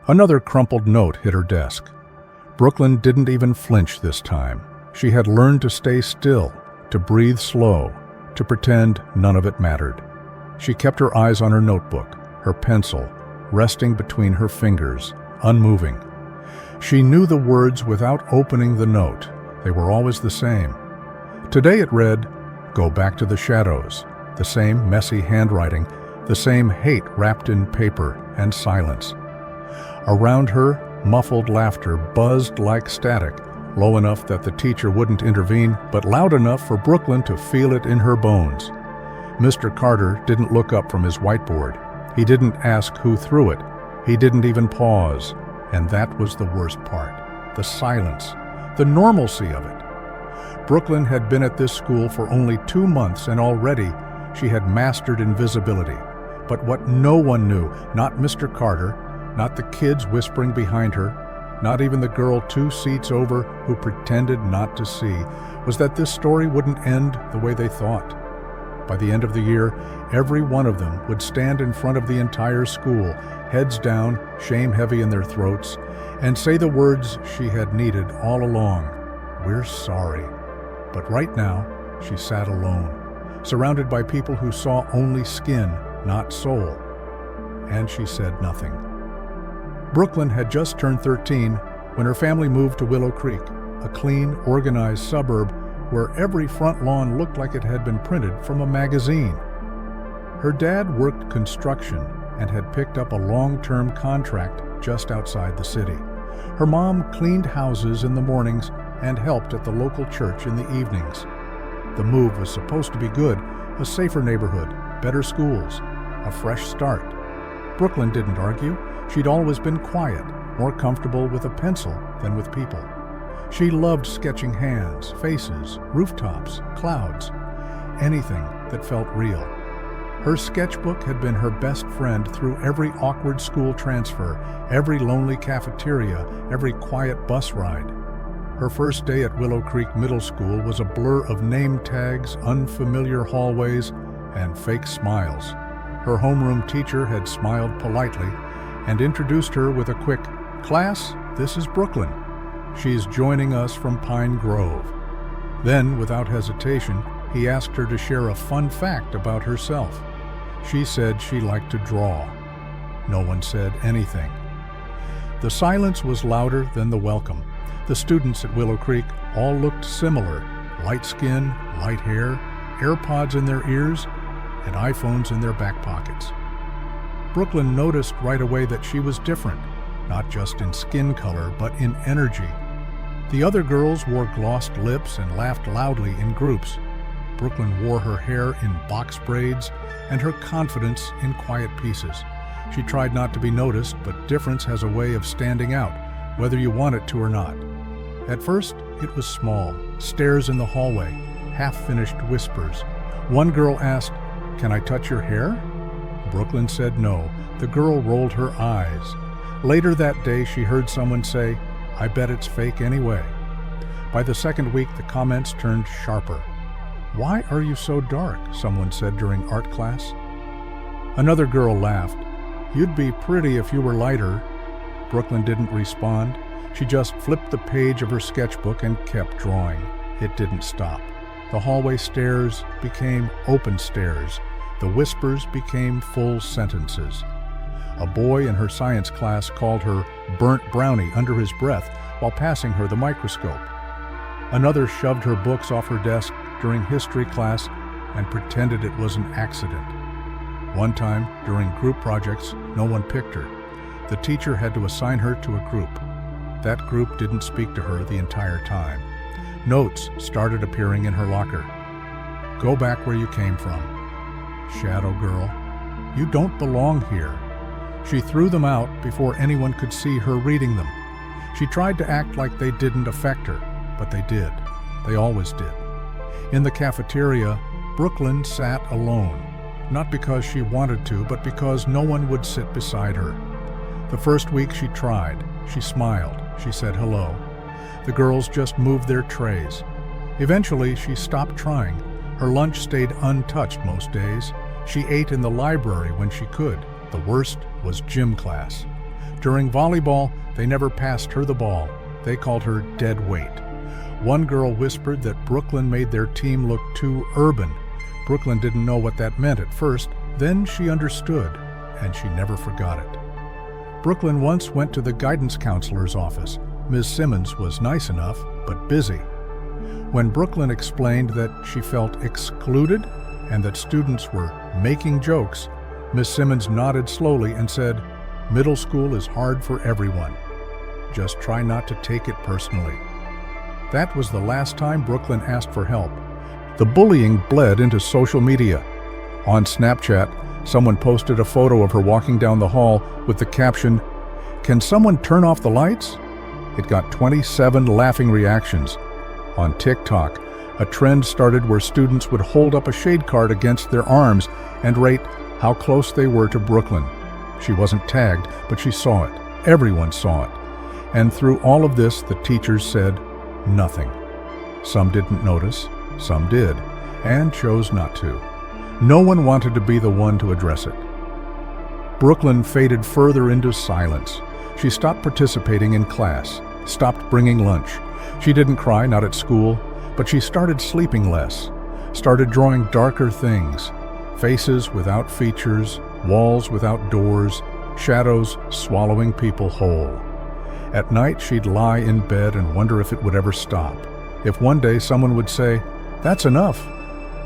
Another crumpled note hit her desk. Brooklyn didn't even flinch this time. She had learned to stay still, to breathe slow, to pretend none of it mattered. She kept her eyes on her notebook, her pencil, resting between her fingers, unmoving. She knew the words without opening the note. They were always the same. Today it read, "Go back to the shadows." The same messy handwriting, the same hate wrapped in paper and silence. Around her, muffled laughter buzzed like static, low enough that the teacher wouldn't intervene, but loud enough for Brooklyn to feel it in her bones. Mr. Carter didn't look up from his whiteboard. He didn't ask who threw it. He didn't even pause. And that was the worst part. The silence. The normalcy of it. Brooklyn had been at this school for only 2 months, and already she had mastered invisibility. But what no one knew, not Mr. Carter, not the kids whispering behind her, not even the girl 2 seats over who pretended not to see, was that this story wouldn't end the way they thought. By the end of the year, every one of them would stand in front of the entire school, heads down, shame heavy in their throats, and say the words she had needed all along. "We're sorry." But right now, she sat alone, surrounded by people who saw only skin, not soul. And she said nothing. Brooklyn had just turned 13 when her family moved to Willow Creek, a clean, organized suburb where every front lawn looked like it had been printed from a magazine. Her dad worked construction and had picked up a long-term contract just outside the city. Her mom cleaned houses in the mornings and helped at the local church in the evenings. The move was supposed to be good, a safer neighborhood, better schools, a fresh start. Brooklyn didn't argue. She'd always been quiet, more comfortable with a pencil than with people. She loved sketching hands, faces, rooftops, clouds, anything that felt real. Her sketchbook had been her best friend through every awkward school transfer, every lonely cafeteria, every quiet bus ride. Her first day at Willow Creek Middle School was a blur of name tags, unfamiliar hallways, and fake smiles. Her homeroom teacher had smiled politely and introduced her with a quick, "Class, this is Brooklyn. She's joining us from Pine Grove." Then, without hesitation, he asked her to share a fun fact about herself. She said she liked to draw. No one said anything. The silence was louder than the welcome. The students at Willow Creek all looked similar: light skin, light hair, AirPods in their ears, and iPhones in their back pockets. Brooklyn noticed right away that she was different, not just in skin color, but in energy. The other girls wore glossed lips and laughed loudly in groups. Brooklyn wore her hair in box braids and her confidence in quiet pieces. She tried not to be noticed, but difference has a way of standing out, whether you want it to or not. At first, it was small, stares in the hallway, half-finished whispers. One girl asked, "Can I touch your hair?" Brooklyn said no. The girl rolled her eyes. Later that day, she heard someone say, "I bet it's fake anyway." By the second week, the comments turned sharper. "Why are you so dark?" someone said during art class. Another girl laughed. "You'd be pretty if you were lighter." Brooklyn didn't respond. She just flipped the page of her sketchbook and kept drawing. It didn't stop. The hallway stares became open stares. The whispers became full sentences. A boy in her science class called her burnt brownie under his breath while passing her the microscope. Another shoved her books off her desk during history class and pretended it was an accident. One time, during group projects, no one picked her. The teacher had to assign her to a group. That group didn't speak to her the entire time. Notes started appearing in her locker. "Go back where you came from. Shadow girl, you don't belong here." She threw them out before anyone could see her reading them. She tried to act like they didn't affect her, but they did. They always did. In the cafeteria, Brooklyn sat alone, not because she wanted to, but because no one would sit beside her. The first week she tried. She smiled. She said hello. The girls just moved their trays. Eventually, she stopped trying. Her lunch stayed untouched most days. She ate in the library when she could. The worst was gym class. During volleyball, they never passed her the ball. They called her dead weight. One girl whispered that Brooklyn made their team look too urban. Brooklyn didn't know what that meant at first, then she understood, and she never forgot it. Brooklyn once went to the guidance counselor's office. Ms. Simmons was nice enough, but busy. When Brooklyn explained that she felt excluded and that students were making jokes, Ms. Simmons nodded slowly and said, "Middle school is hard for everyone. Just try not to take it personally." That was the last time Brooklyn asked for help. The bullying bled into social media. On Snapchat, someone posted a photo of her walking down the hall with the caption, "Can someone turn off the lights?" It got 27 laughing reactions. On TikTok, a trend started where students would hold up a shade card against their arms and rate how close they were to Brooklyn. She wasn't tagged, but she saw it. Everyone saw it. And through all of this, the teachers said nothing. Some didn't notice, some did, and chose not to. No one wanted to be the one to address it. Brooklyn faded further into silence. She stopped participating in class, stopped bringing lunch. She didn't cry, not at school, but she started sleeping less, started drawing darker things, faces without features, walls without doors, shadows swallowing people whole. At night, she'd lie in bed and wonder if it would ever stop, if one day someone would say, "That's enough,"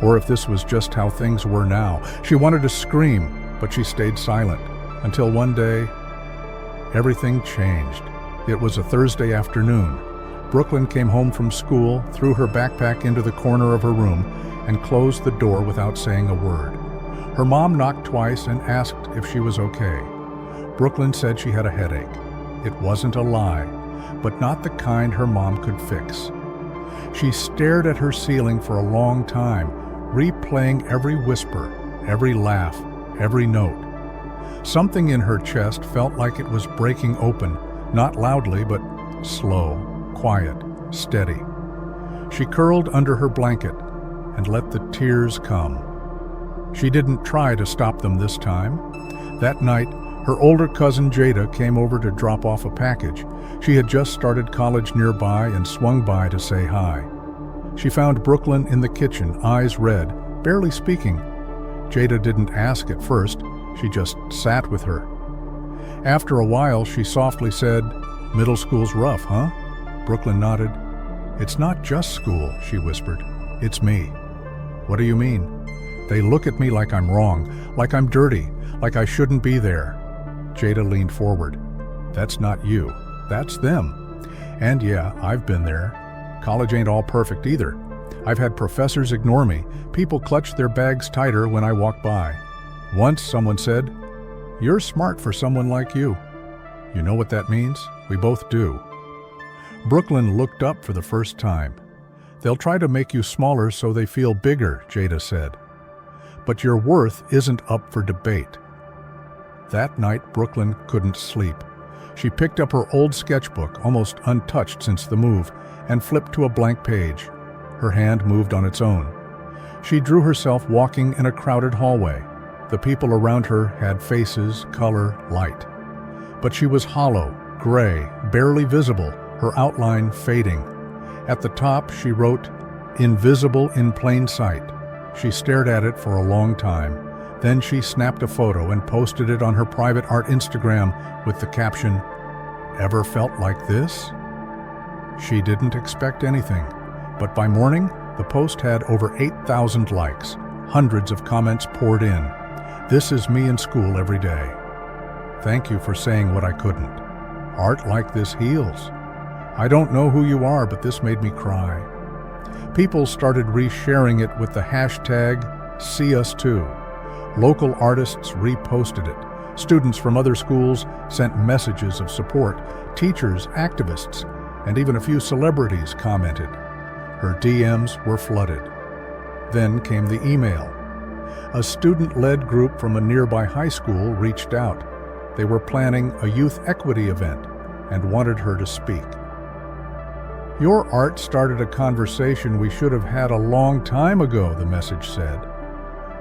or if this was just how things were now. She wanted to scream, but she stayed silent, until one day, everything changed. It was a Thursday afternoon. Brooklyn came home from school, threw her backpack into the corner of her room, and closed the door without saying a word. Her mom knocked twice and asked if she was okay. Brooklyn said she had a headache. It wasn't a lie, but not the kind her mom could fix. She stared at her ceiling for a long time, replaying every whisper, every laugh, every note. Something in her chest felt like it was breaking open, not loudly, but slow, quiet, steady. She curled under her blanket and let the tears come. She didn't try to stop them this time. That night, her older cousin Jada came over to drop off a package. She had just started college nearby and swung by to say hi. She found Brooklyn in the kitchen, eyes red, barely speaking. Jada didn't ask at first, she just sat with her. After a while, she softly said, "Middle school's rough, huh?" Brooklyn nodded. "It's not just school," she whispered. "It's me." "What do you mean?" "They look at me like I'm wrong, like I'm dirty, like I shouldn't be there." Jada leaned forward. "That's not you. That's them. And yeah, I've been there. College ain't all perfect either. I've had professors ignore me. People clutch their bags tighter when I walk by. Once someone said, 'You're smart for someone like you.' You know what that means? We both do." Brooklyn looked up for the first time. "They'll try to make you smaller so they feel bigger," Jada said. "But your worth isn't up for debate." That night, Brooklyn couldn't sleep. She picked up her old sketchbook, almost untouched since the move, and flipped to a blank page. Her hand moved on its own. She drew herself walking in a crowded hallway. The people around her had faces, color, light. But she was hollow, gray, barely visible, her outline fading. At the top, she wrote, "Invisible in plain sight." She stared at it for a long time. Then she snapped a photo and posted it on her private art Instagram with the caption, "Ever felt like this?" She didn't expect anything, but by morning, the post had over 8,000 likes. Hundreds of comments poured in. "This is me in school every day. Thank you for saying what I couldn't. Art like this heals. I don't know who you are, but this made me cry." People started resharing it with the hashtag #SeeUsToo. Local artists reposted it. Students from other schools sent messages of support. Teachers, activists, and even a few celebrities commented. Her DMs were flooded. Then came the email. A student-led group from a nearby high school reached out. They were planning a youth equity event and wanted her to speak. "Your art started a conversation we should have had a long time ago," the message said.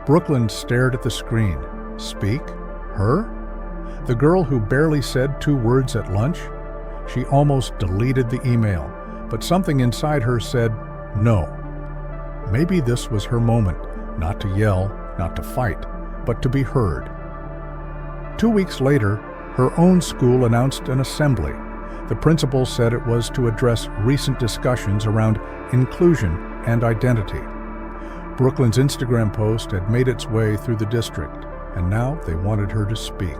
Brooklyn stared at the screen. Speak? Her? The girl who barely said 2 words at lunch? She almost deleted the email, but something inside her said no. Maybe this was her moment, not to yell, not to fight, but to be heard. 2 weeks later, her own school announced an assembly. The principal said it was to address recent discussions around inclusion and identity. Brooklyn's Instagram post had made its way through the district, and now they wanted her to speak.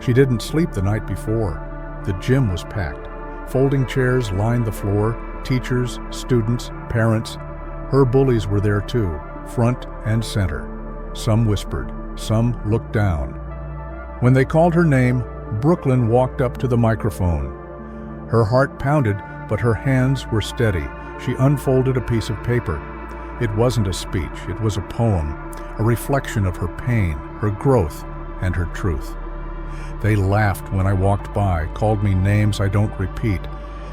She didn't sleep the night before. The gym was packed. Folding chairs lined the floor, teachers, students, parents. Her bullies were there too, front and center. Some whispered, some looked down. When they called her name, Brooklyn walked up to the microphone. Her heart pounded, but her hands were steady. She unfolded a piece of paper. It wasn't a speech, it was a poem, a reflection of her pain, her growth, and her truth. They laughed when I walked by, called me names I don't repeat,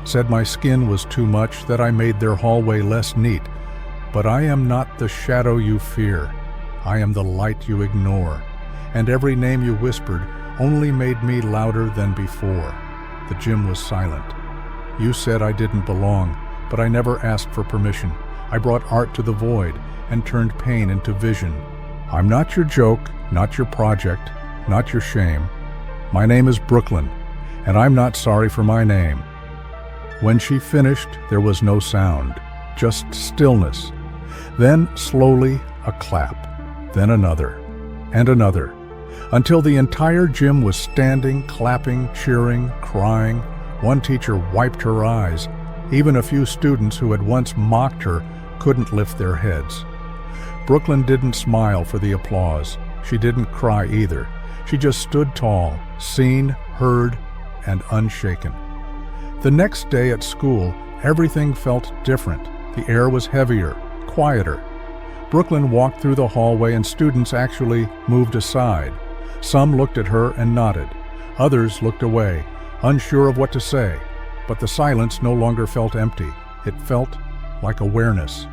said my skin was too much, that I made their hallway less neat. But I am not the shadow you fear. I am the light you ignore. And every name you whispered only made me louder than before. The gym was silent. You said I didn't belong, but I never asked for permission. I brought art to the void and turned pain into vision. I'm not your joke, not your project, not your shame. My name is Brooklyn, and I'm not sorry for my name. When she finished, there was no sound, just stillness. Then, slowly, a clap, then another, and another, until the entire gym was standing, clapping, cheering, crying. One teacher wiped her eyes. Even a few students who had once mocked her couldn't lift their heads. Brooklyn didn't smile for the applause. She didn't cry either. She just stood tall, seen, heard, and unshaken. The next day at school, everything felt different. The air was heavier, quieter. Brooklyn walked through the hallway and students actually moved aside. Some looked at her and nodded. Others looked away, unsure of what to say. But the silence no longer felt empty. It felt like awareness.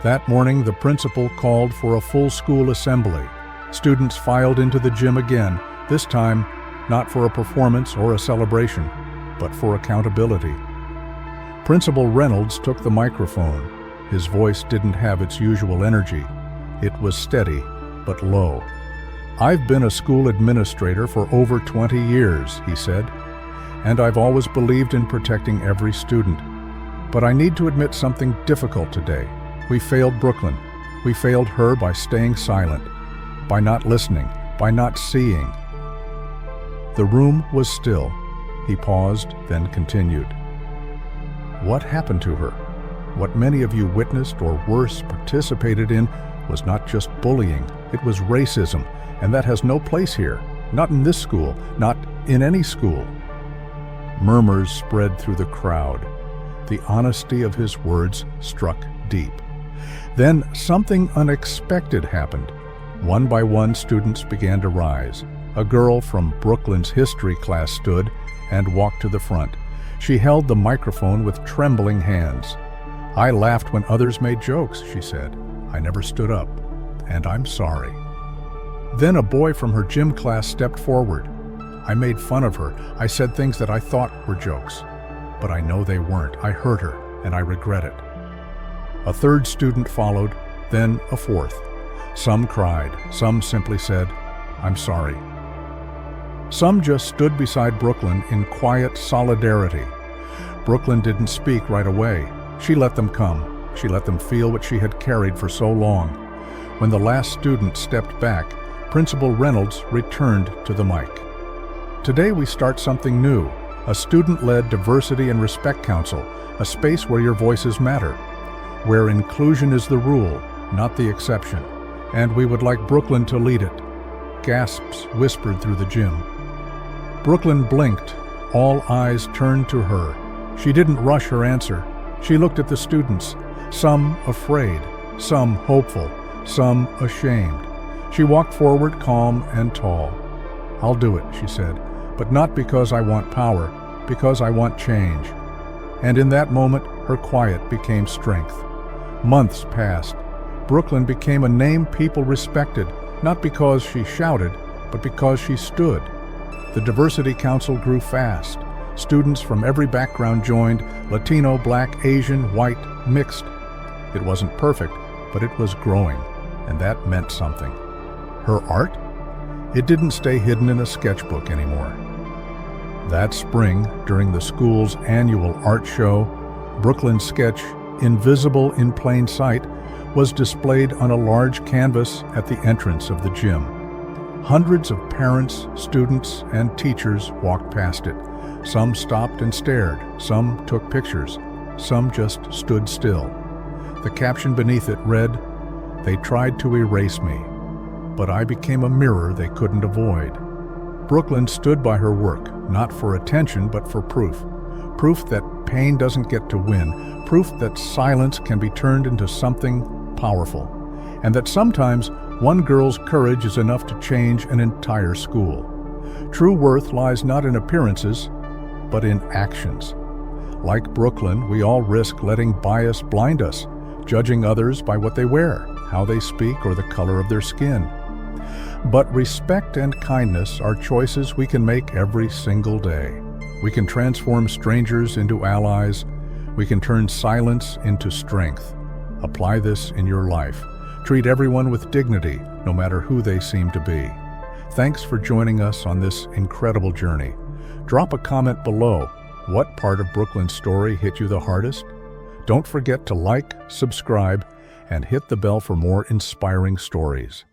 That morning, the principal called for a full school assembly. Students filed into the gym again, this time not for a performance or a celebration, but for accountability. Principal Reynolds took the microphone. His voice didn't have its usual energy. It was steady, but low. I've been a school administrator for over 20 years, he said, and I've always believed in protecting every student. But I need to admit something difficult today. We failed Brooklyn. We failed her by staying silent, by not listening, by not seeing. The room was still. He paused, then continued. What happened to her? What many of you witnessed or worse participated in was not just bullying, it was racism, and that has no place here, not in this school, not in any school. Murmurs spread through the crowd. The honesty of his words struck deep. Then something unexpected happened. One by one, students began to rise. A girl from Brooklyn's history class stood and walked to the front. She held the microphone with trembling hands. I laughed when others made jokes, she said. I never stood up, and I'm sorry. Then a boy from her gym class stepped forward. I made fun of her. I said things that I thought were jokes, but I know they weren't. I hurt her, and I regret it. A third student followed, then a fourth. Some cried, some simply said, I'm sorry. Some just stood beside Brooklyn in quiet solidarity. Brooklyn didn't speak right away. She let them come. She let them feel what she had carried for so long. When the last student stepped back, Principal Reynolds returned to the mic. Today we start something new, a student-led Diversity and Respect Council, a space where your voices matter, where inclusion is the rule, not the exception. And we would like Brooklyn to lead it. Gasps whispered through the gym. Brooklyn blinked. All eyes turned to her. She didn't rush her answer. She looked at the students, some afraid, some hopeful, some ashamed. She walked forward, calm and tall. I'll do it, she said, but not because I want power, because I want change. And in that moment, her quiet became strength. Months passed. Brooklyn became a name people respected, not because she shouted, but because she stood. The Diversity Council grew fast. Students from every background joined: Latino, Black, Asian, white, mixed. It wasn't perfect, but it was growing, and that meant something. Her art? It didn't stay hidden in a sketchbook anymore. That spring, during the school's annual art show, Brooklyn's sketch, Invisible in Plain Sight, was displayed on a large canvas at the entrance of the gym. Hundreds of parents, students, and teachers walked past it. Some stopped and stared, some took pictures, some just stood still. The caption beneath it read, "They tried to erase me, but I became a mirror they couldn't avoid." Brooklyn stood by her work, not for attention, but for proof. Proof that pain doesn't get to win. Proof that silence can be turned into something powerful. And that sometimes one girl's courage is enough to change an entire school. True worth lies not in appearances, but in actions. Like Brooklyn, we all risk letting bias blind us, judging others by what they wear, how they speak, or the color of their skin. But respect and kindness are choices we can make every single day. We can transform strangers into allies. We can turn silence into strength. Apply this in your life. Treat everyone with dignity, no matter who they seem to be. Thanks for joining us on this incredible journey. Drop a comment below. What part of Brooklyn's story hit you the hardest? Don't forget to like, subscribe, and hit the bell for more inspiring stories.